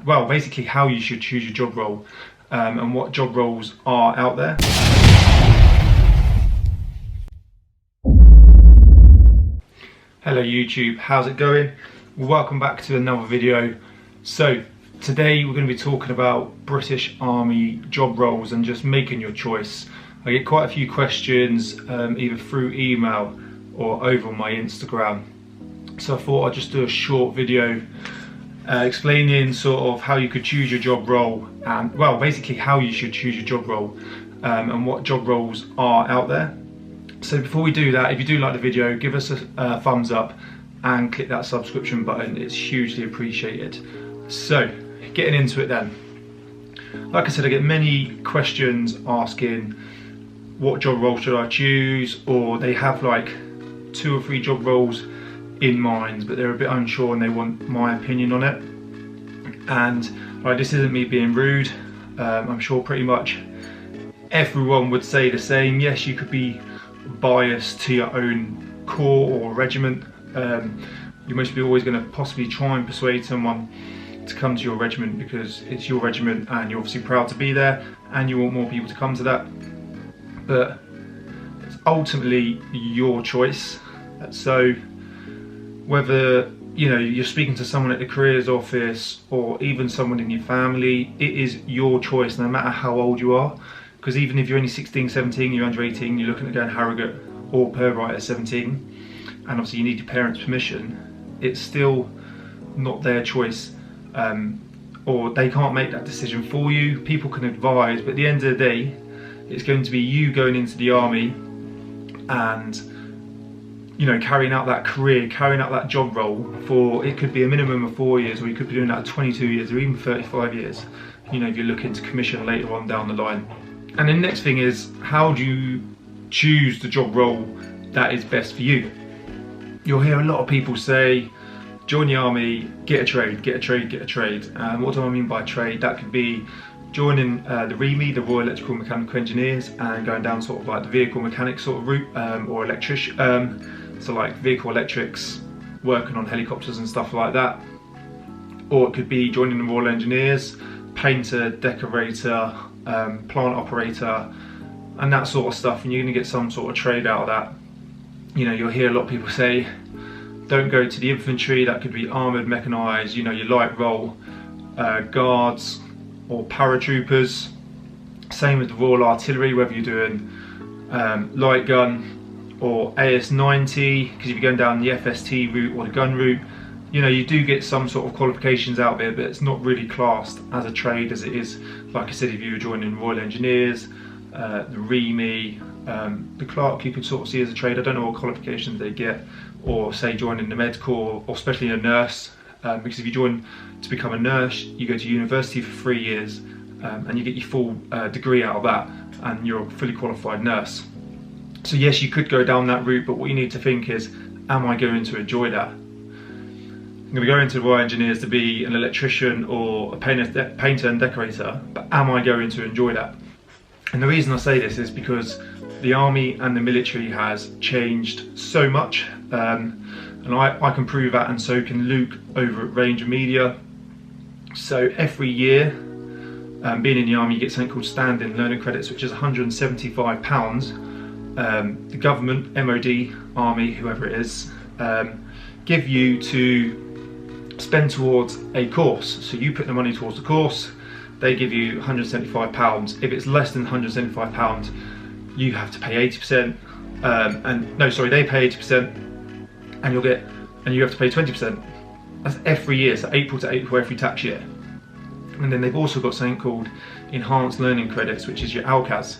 well, basically how you should choose your job role and what job roles are out there. Hello YouTube, how's it going? Well, welcome back to another video. So today we're going to be talking about British Army job roles and just making your choice. I get quite a few questions either through email or over on my Instagram. So I thought I'd just do a short video explaining sort of how you could choose your job role and, well, basically how you should choose your job role and what job roles are out there. So before we do that, if you do like the video, give us a thumbs up and click that subscription button. It's hugely appreciated. So getting into it then. Like I said, I get many questions asking what job role should I choose, or they have like 2 or 3 job roles in mind but they're a bit unsure and they want my opinion on it. And like, this isn't me being rude. I'm sure pretty much everyone would say the same. Yes, you could be biased to your own corps or regiment. You must be always going to possibly try and persuade someone to come to your regiment because it's your regiment and you're obviously proud to be there and you want more people to come to that. But it's ultimately your choice. So whether you're speaking to someone at the careers office or even someone in your family, it is your choice no matter how old you are. Because even if you're only 16, 17, you're under 18, you're looking at going Harrogate or Purbright at 17, and obviously you need your parents' permission, it's still not their choice, or they can't make that decision for you. People can advise, but at the end of the day, it's going to be you going into the army and carrying out that career, carrying out that job role for, it could be a minimum of 4 years, or you could be doing that at 22 years or even 35 years, if you're looking to commission later on down the line. And the next thing is, how do you choose the job role that is best for you? You'll hear a lot of people say, join the army, get a trade, get a trade, get a trade. And what do I mean by trade? That could be joining the REME, the Royal Electrical Mechanical Engineers, and going down sort of like the vehicle mechanic sort of route, or electrician, so like vehicle electrics, working on helicopters and stuff like that. Or it could be joining the Royal Engineers, painter, decorator, plant operator, and that sort of stuff, and you're going to get some sort of trade out of that. You'll hear a lot of people say, don't go to the infantry. That could be armoured, mechanised, your light role, guards or paratroopers. Same with the Royal Artillery, whether you're doing light gun or AS90, because if you're going down the FST route or the gun route, you do get some sort of qualifications out there, but it's not really classed as a trade as it is, like I said, if you were joining Royal Engineers, the REME, the clerk you could sort of see as a trade. I don't know what qualifications they get, or say joining the med corps, or especially a nurse, because if you join to become a nurse, you go to university for 3 years and you get your full degree out of that, and you're a fully qualified nurse. So yes, you could go down that route, but what you need to think is, am I going to enjoy that? I'm going to go into the Royal Engineers to be an electrician or a painter and decorator, but am I going to enjoy that? And the reason I say this is because the army and the military has changed so much, and I can prove that, and so can Luke over at Ranger Media. So every year, being in the army, you get something called standing learning credits, which is £175. The government, MOD, army, whoever it is, give you to spend towards a course. So you put the money towards the course, they give you £175. If it's less than £175, you have to pay 80%, they pay 80%, and you have to pay 20%. That's every year, so April to April every tax year. And then they've also got something called enhanced learning credits, which is your ALCAS.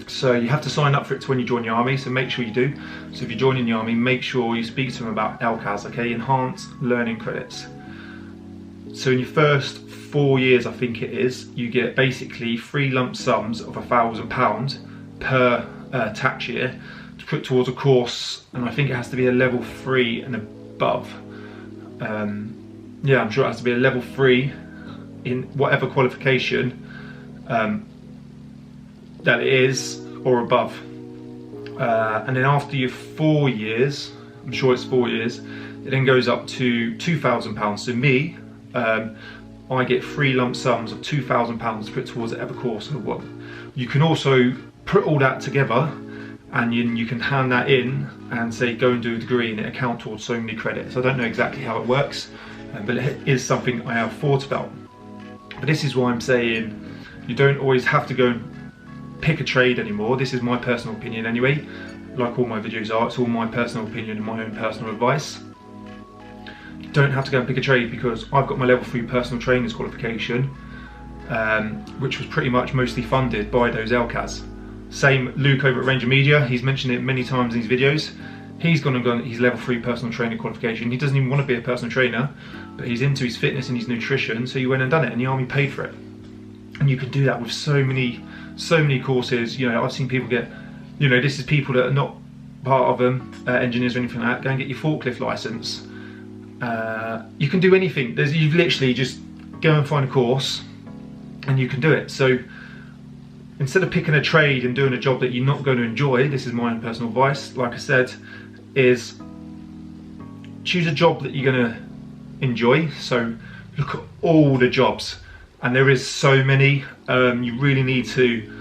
So you have to sign up for it when you join the army, so make sure you do. So if you're joining the army, make sure you speak to them about ALCAS, okay, enhanced learning credits. So in your first 4 years, I think it is, you get basically 3 lump sums of £1,000 per tax year to put towards a course, and I think it has to be a level 3 and above. Yeah, I'm sure it has to be a level 3 in whatever qualification that it is, or above. And then after your 4 years, I'm sure it's 4 years, it then goes up to £2,000. So me, I get 3 lump sums of £2,000 to put towards whatever course I want. You can also put all that together and you can hand that in and say go and do a degree, and it account towards so many credits. I don't know exactly how it works, but it is something I have thought about. But this is why I'm saying you don't always have to go and pick a trade anymore. This is my personal opinion anyway. Like all my videos are, it's all my personal opinion and my own personal advice. You don't have to go and pick a trade, because I've got my level 3 personal trainer's qualification, which was pretty much mostly funded by those LCAS. Same Luke over at Ranger Media, he's mentioned it many times in his videos. He's gone and got his level 3 personal trainer qualification. He doesn't even want to be a personal trainer, but he's into his fitness and his nutrition, so he went and done it, and the army paid for it. And you can do that with so many courses. You know, I've seen people get, you know, this is people that are not part of them, engineers or anything like that, go and get your forklift license. You can do anything. You've literally just go and find a course and you can do it. So instead of picking a trade and doing a job that you're not going to enjoy, this is my own personal advice, like I said, is choose a job that you're going to enjoy. So look at all the jobs, and there is so many. You really need to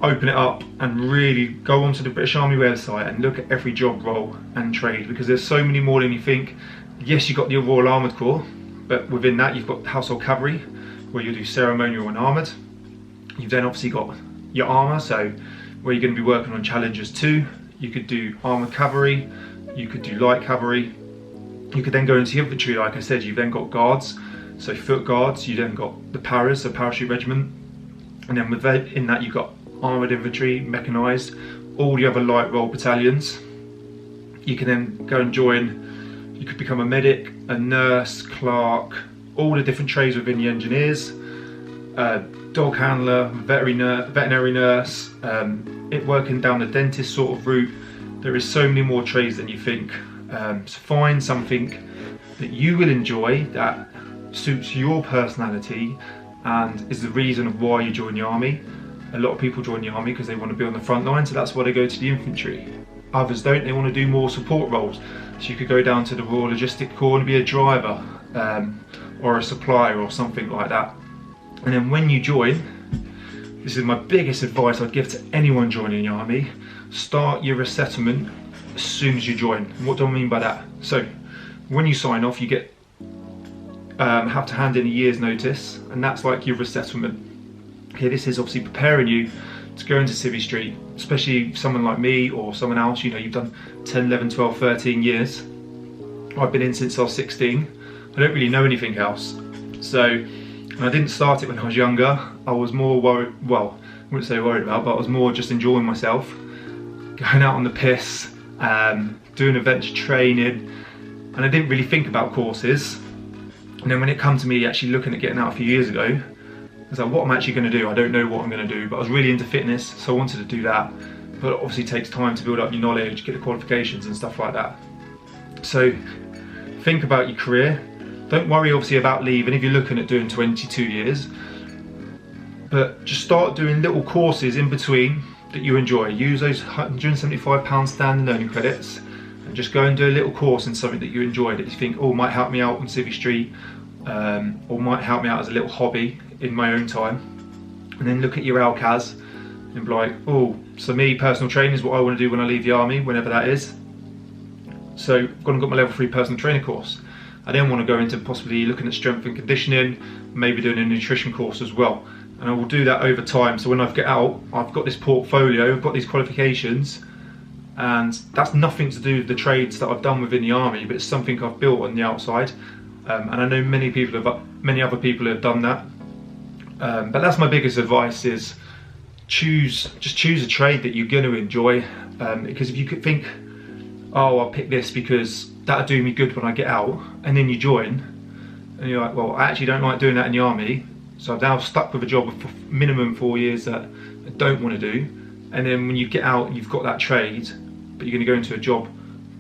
open it up and really go onto the British Army website and look at every job role and trade, because there's so many more than you think. Yes, you've got the Royal Armoured Corps, but within that you've got Household Cavalry, where you do ceremonial and armoured. You've then obviously got your armour, so where you're going to be working on Challengers 2. You could do armoured cavalry, you could do light cavalry. You could then go into infantry, like I said. You've then got guards, so foot guards. You then got the paras, so parachute regiment, and then within that you've got armoured infantry, mechanised, all the other light role battalions. You can then go and join. You could become a medic, a nurse, clerk, all the different trades within the engineers, dog handler, veterinary nurse, working down the dentist sort of route. There is so many more trades than you think. So find something that you will enjoy, that suits your personality and is the reason of why you join the army. A lot of people join the army because they want to be on the front line, so that's why they go to the infantry. Others don't, they want to do more support roles. So you could go down to the Royal Logistic Corps and be a driver, or a supplier or something like that. And then when you join, this is my biggest advice I'd give to anyone joining the army: start your resettlement as soon as you join. And what do I mean by that? So when you sign off, you get have to hand in a year's notice, and that's like your resettlement. Okay, this is obviously preparing you to go into Civvy Street, especially someone like me or someone else. You know, you've done 10, 11, 12, 13 years. I've been in since I was 16. I don't really know anything else. So, and I didn't start it when I was younger. I was more worried, well, I wouldn't say worried about, but I was more just enjoying myself, going out on the piss, doing adventure training, and I didn't really think about courses. And then when it come to me actually looking at getting out a few years ago, I was like, what am I actually going to do? I don't know what I'm going to do, but I was really into fitness, so I wanted to do that. But it obviously takes time to build up your knowledge, get the qualifications and stuff like that. So think about your career. Don't worry obviously about leaving if you're looking at doing 22 years, but just start doing little courses in between that you enjoy. Use those £175 standing learning credits and just go and do a little course in something that you enjoy, that you think, oh, might help me out on Civvy Street, or might help me out as a little hobby in my own time. And then look at your LCAS and be like, oh, so me, personal training is what I want to do when I leave the army, whenever that is. So I've gone and got my level 3 personal trainer course. I then want to go into possibly looking at strength and conditioning, maybe doing a nutrition course as well. And I will do that over time. So when I get out, I've got this portfolio, I've got these qualifications, and that's nothing to do with the trades that I've done within the army, but it's something I've built on the outside. And I know many other people have done that. But that's my biggest advice: is just choose a trade that you're going to enjoy. Because if you could think, oh, I'll pick this because that'll do me good when I get out, and then you join and you're like, well, I actually don't like doing that in the army, so I've now stuck with a job for minimum 4 years that I don't want to do. And then when you get out, you've got that trade, but you're going to go into a job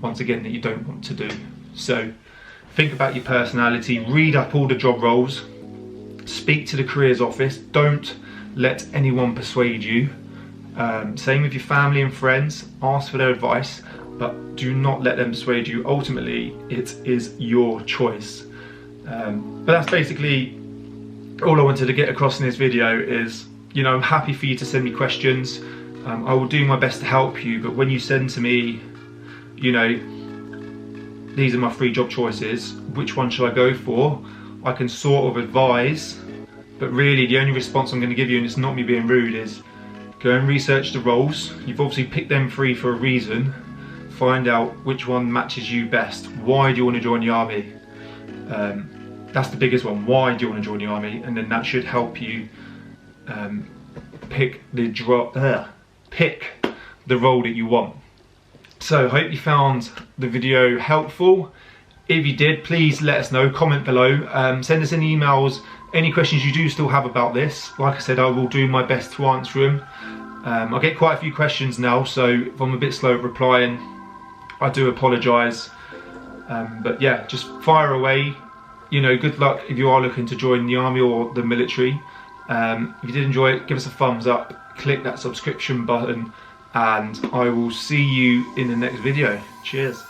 once again that you don't want to do. So think about your personality, read up all the job roles, speak to the careers office, don't let anyone persuade you. Same with your family and friends, ask for their advice, but do not let them persuade you. Ultimately, it is your choice. But that's basically all I wanted to get across in this video is, you know, I'm happy for you to send me questions. I will do my best to help you, but when you send to me, you know, these are my 3 job choices, which one should I go for? I can sort of advise, but really the only response I'm going to give you, and it's not me being rude, is go and research the roles. You've obviously picked them 3 for a reason. Find out which one matches you best. Why do you want to join the army? That's the biggest one. Why do you want to join the army? And then that should help you pick the role that you want. So I hope you found the video helpful. If you did, please let us know, comment below, send us any emails, any questions you do still have about this. Like I said, I will do my best to answer them. I get quite a few questions now, so if I'm a bit slow at replying, I do apologise. But yeah, just fire away. You know, good luck if you are looking to join the army or the military. If you did enjoy it, give us a thumbs up, click that subscription button, and I will see you in the next video. Cheers.